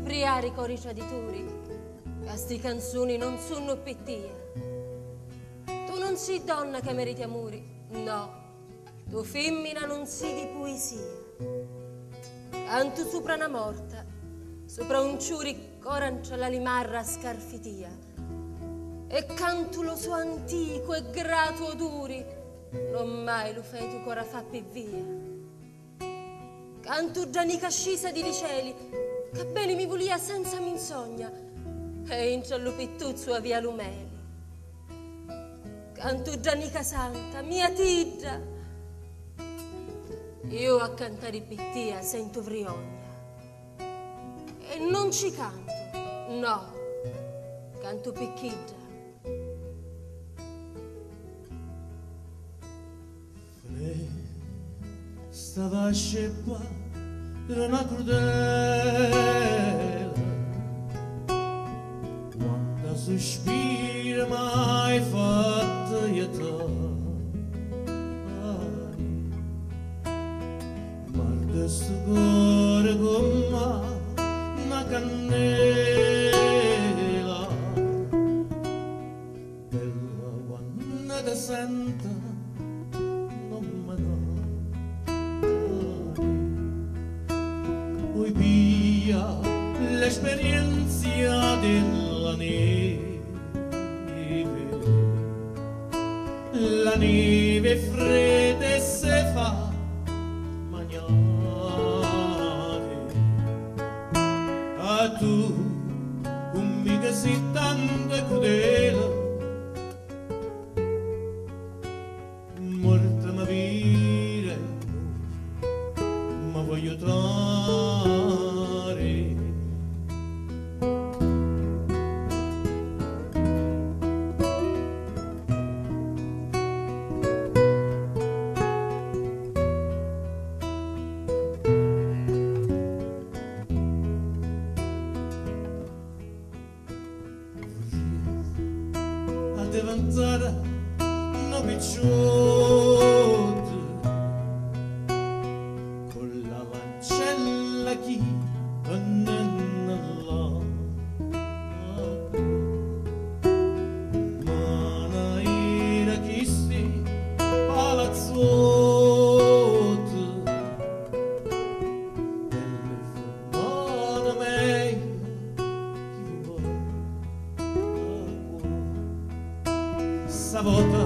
priari cori traditori, questi canzoni non sono pettia. Tu non sei donna che meriti amori, no, tu femmina non sei di poesia. Canto sopra una morta, sopra un ciuri corancia la limarra scarfitia, e canto lo suo antico e grato odori, non mai lo fai tu cora fa per via. Canto già nica scisa di cieli, che bene mi volia senza menzogna, e in cielo pittuzzo a via Lumeli. Canto già nica santa, mia tiggia, io a cantare pittia sento vriogna, e non ci canto, no, canto picchiggia. Stava a sceppa era una crudele, quando sospira mai fatta ietà. Guarda sto cuore come una cannella, bella quando ti sento non mi dà. Poi via l'esperienza della neve, la neve fredda e se fa mangiare. A tu, con me che sei tanto crudele, morta mi vire, ma voglio trarre. A diventare una picciotta, con la lancella chi annenna là. Mana era chi sti palazzotta, telefonata meglio chi vuole. Sta volta